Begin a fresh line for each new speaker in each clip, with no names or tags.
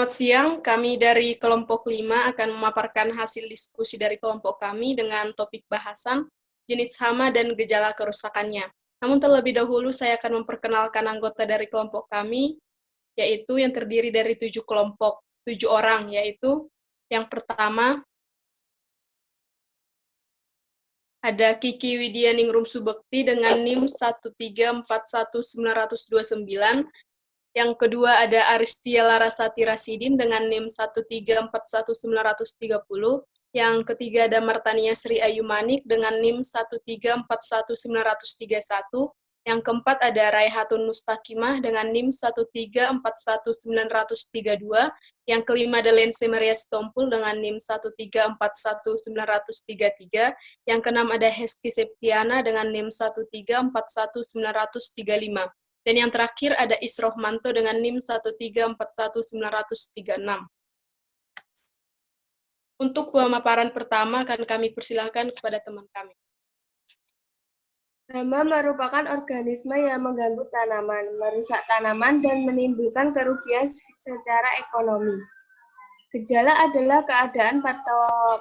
Selamat siang, kami dari kelompok 5 akan memaparkan hasil diskusi dari kelompok kami dengan topik bahasan jenis hama dan gejala kerusakannya. Namun terlebih dahulu saya akan memperkenalkan anggota dari kelompok kami, yaitu yang terdiri dari 7 kelompok, 7 orang, yaitu yang pertama ada Kiki Widyaningrum Subekti dengan NIM 1341929. Yang kedua ada Aristia Larasati Rasidin dengan NIM 1341930. Yang ketiga ada Martania Sri Ayu Manik dengan NIM 1341931. Yang keempat ada Raihatun Mustakimah dengan NIM 1341932. Yang kelima ada Lense Maria Stompul dengan NIM 1341933. Yang keenam ada Heski Septiana dengan NIM 1341935. Dan yang terakhir ada Isrohmanto dengan NIM 1341936. Untuk pemaparan pertama akan kami persilahkan kepada teman kami.
Hama merupakan organisme yang mengganggu tanaman, merusak tanaman, dan menimbulkan kerugian secara ekonomi. Gejala adalah keadaan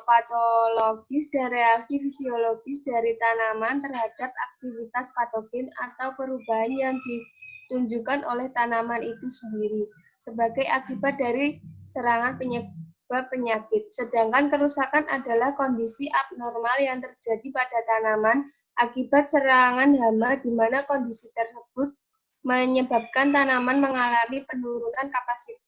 patologis dan reaksi fisiologis dari tanaman terhadap aktivitas patogen atau perubahan yang ditunjukkan oleh tanaman itu sendiri sebagai akibat dari serangan penyebab penyakit. Sedangkan kerusakan adalah kondisi abnormal yang terjadi pada tanaman akibat serangan hama di mana kondisi tersebut menyebabkan tanaman mengalami penurunan kapasitas.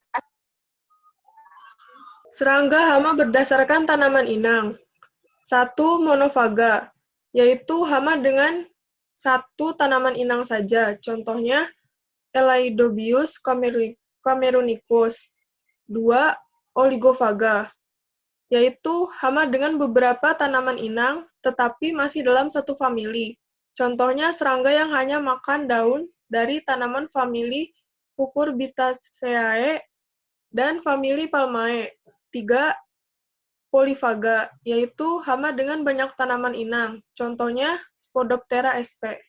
Serangga hama berdasarkan tanaman inang. 1. Monofaga, yaitu hama dengan satu tanaman inang saja. Contohnya, Elaiodobius camerunicus. 2. Oligofaga, yaitu hama dengan beberapa tanaman inang, tetapi masih dalam satu famili. Contohnya, serangga yang hanya makan daun dari tanaman famili Cucurbitaceae dan famili Palmae. 3. Polifaga, yaitu hama dengan banyak tanaman inang. Contohnya, Spodoptera sp.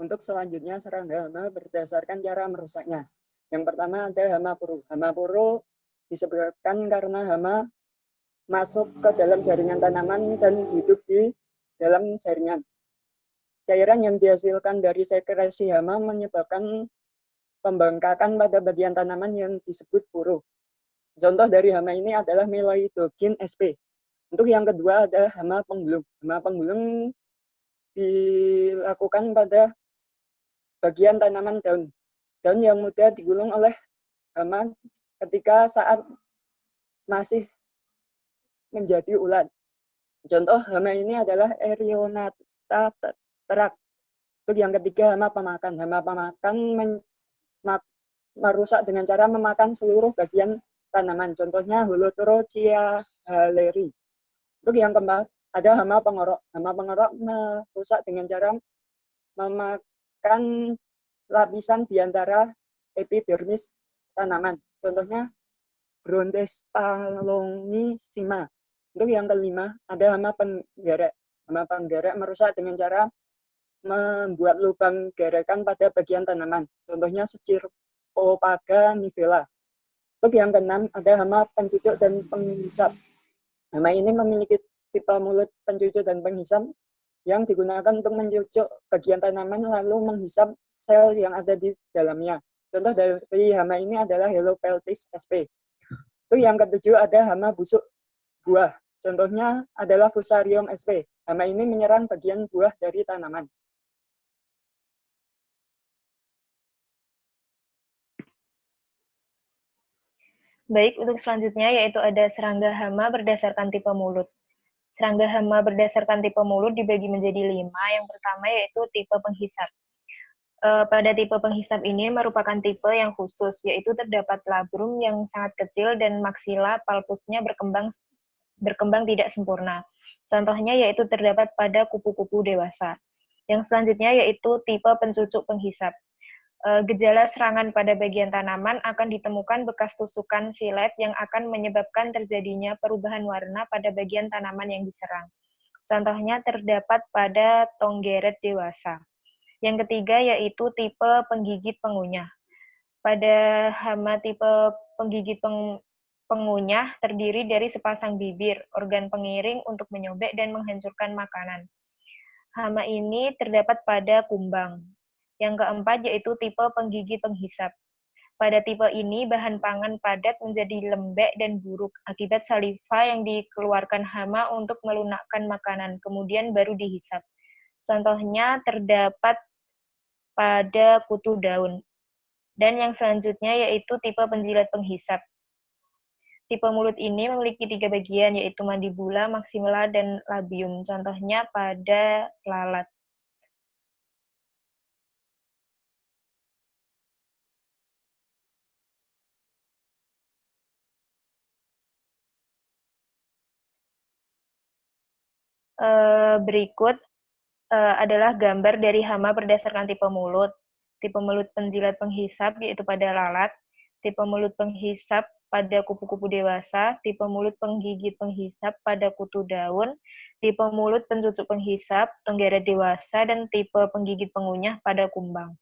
Untuk selanjutnya, serangga hama berdasarkan cara merusaknya. Yang pertama ada hama puru. Hama puru disebabkan karena hama masuk ke dalam jaringan tanaman dan hidup di dalam jaringan. Cairan yang dihasilkan dari sekresi hama menyebabkan pembengkakan pada bagian tanaman yang disebut puru. Contoh dari hama ini adalah Meloidogin sp. Untuk yang kedua ada hama penggulung. Hama penggulung dilakukan pada bagian tanaman daun. Daun yang mudah digulung oleh hama ketika saat masih menjadi ulat. Contoh hama ini adalah Erionata terak. Untuk yang ketiga hama pemakan. Hama pemakan merusak dengan cara memakan seluruh bagian tanaman. Contohnya Holothurocea halleri. Untuk yang keempat ada hama pengorok. Hama pengorok merusak dengan cara memakan lapisan di antara epidermis tanaman. Contohnya Brontospalongissima. Untuk yang kelima ada hama penggerek. Hama penggerek merusak dengan cara membuat lubang gerekan pada bagian tanaman. Contohnya Stirpopaga nivella. Untuk yang keenam ada hama pencucuk dan penghisap. Hama ini memiliki tipe mulut pencucuk dan penghisap yang digunakan untuk mencucuk bagian tanaman lalu menghisap sel yang ada di dalamnya. Contoh dari hama ini adalah Helopeltis sp. Untuk yang ketujuh ada hama busuk buah. Contohnya adalah Fusarium sp. Hama ini menyerang bagian buah dari tanaman.
Baik, untuk selanjutnya yaitu ada serangga hama berdasarkan tipe mulut. Serangga hama berdasarkan tipe mulut dibagi menjadi 5. Yang pertama yaitu tipe penghisap. Pada tipe penghisap ini merupakan tipe yang khusus, yaitu terdapat labrum yang sangat kecil dan maksila palpusnya berkembang tidak sempurna. Contohnya yaitu terdapat pada kupu-kupu dewasa. Yang selanjutnya yaitu tipe pencucuk penghisap. Gejala serangan pada bagian tanaman akan ditemukan bekas tusukan silet yang akan menyebabkan terjadinya perubahan warna pada bagian tanaman yang diserang. Contohnya terdapat pada tonggeret dewasa. Yang ketiga yaitu tipe penggigit pengunyah. Pada hama tipe penggigit pengunyah terdiri dari sepasang bibir, organ pengiring untuk menyobek dan menghancurkan makanan. Hama ini terdapat pada kumbang. Yang keempat yaitu tipe penggigit penghisap. Pada tipe ini, bahan pangan padat menjadi lembek dan buruk akibat saliva yang dikeluarkan hama untuk melunakkan makanan, kemudian baru dihisap. Contohnya terdapat pada kutu daun. Dan yang selanjutnya yaitu tipe penjilat penghisap. Tipe mulut ini memiliki 3 bagian, yaitu mandibula, maksimala, dan labium. Contohnya pada lalat. Berikut adalah gambar dari hama berdasarkan tipe mulut. Tipe mulut penjilat penghisap yaitu pada lalat, tipe mulut penghisap pada kupu-kupu dewasa, tipe mulut penggigit penghisap pada kutu daun, tipe mulut pencucuk penghisap, tonggeret dewasa, dan tipe penggigit pengunyah pada kumbang.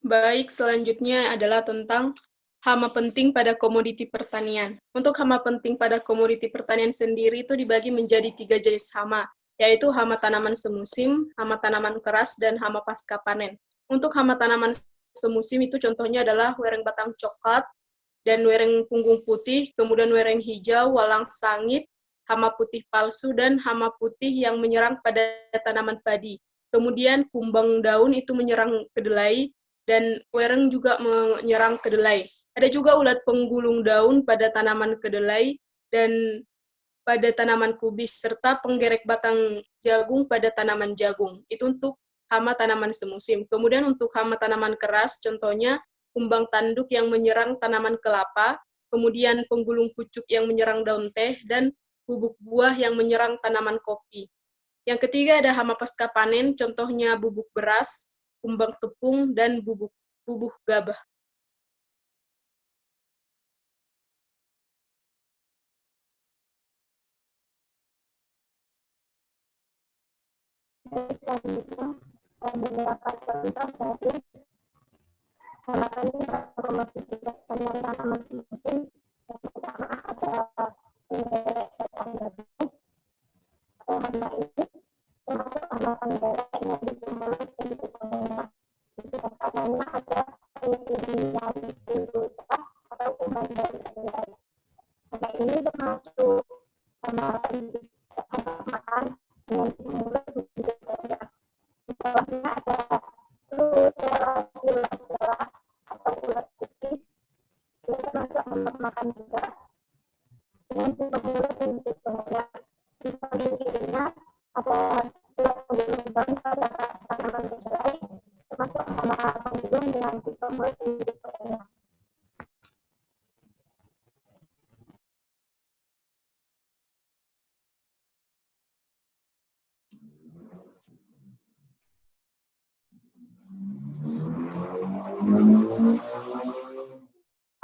Baik, selanjutnya adalah tentang hama penting pada komoditi pertanian. Untuk hama penting pada komoditi pertanian sendiri itu dibagi menjadi 3 jenis hama, yaitu hama tanaman semusim, hama tanaman keras, dan hama pasca panen. Untuk hama tanaman semusim itu contohnya adalah wereng batang coklat, dan wereng punggung putih, kemudian wereng hijau, walang sangit, hama putih palsu, dan hama putih yang menyerang pada tanaman padi. Kemudian kumbang daun itu menyerang kedelai, dan wereng juga menyerang kedelai. Ada juga ulat penggulung daun pada tanaman kedelai dan pada tanaman kubis, serta penggerek batang jagung pada tanaman jagung. Itu untuk hama tanaman semusim. Kemudian untuk hama tanaman keras, contohnya kumbang tanduk yang menyerang tanaman kelapa, kemudian penggulung pucuk yang menyerang daun teh, dan bubuk buah yang menyerang tanaman kopi. Yang ketiga ada hama pasca panen, contohnya bubuk beras, kumbang tepung, dan bubuh gabah.
Selanjutnya, beberapa contoh dari halaman komoditi pertanian tanaman musim. Yang pertama ada penggerek batang jagung. Hama ini termasuk hama penggerek yang dimulai untuk pengguna. Disebabkannya ada penyediaan rusa atau kumbang dari kedelai. Hama ini termasuk hama makan dengan mulut juga banyak. Di bawahnya ada Ruderasilacea atau ulat putih. Dia termasuk hama makan juga dengan tipe mulut dan tipe banyak. Di samping kirinya ada ulat penggulung daun pada tanaman kedelai, termasuk hama penggulung dengan tipe mulut dan tipe banyak.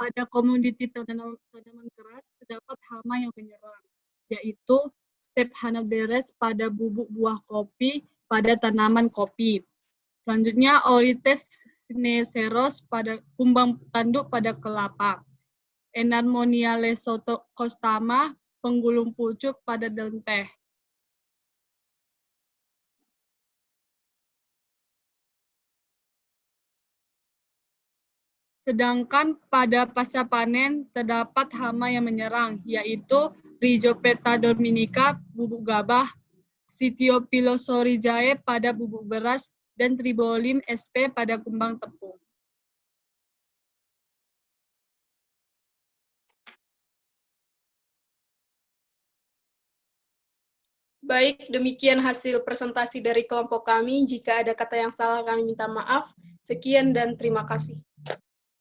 Pada komoditi tanaman keras terdapat hama yang menyerang, yaitu Stephanopteris pada bubuk buah kopi pada tanaman kopi. Selanjutnya Orytes cinereus pada kumbang tanduk pada kelapa. Enarmonia lesotocostama penggulung pucuk pada daun teh. Sedangkan pada pasca panen terdapat hama yang menyerang, yaitu Rhizopeta dominica bubuk gabah, Sitiophilosorizae pada bubuk beras, dan Tribolim sp pada kumbang tepung.
Baik, demikian hasil presentasi dari kelompok kami. Jika ada kata yang salah, kami minta maaf. Sekian dan terima kasih.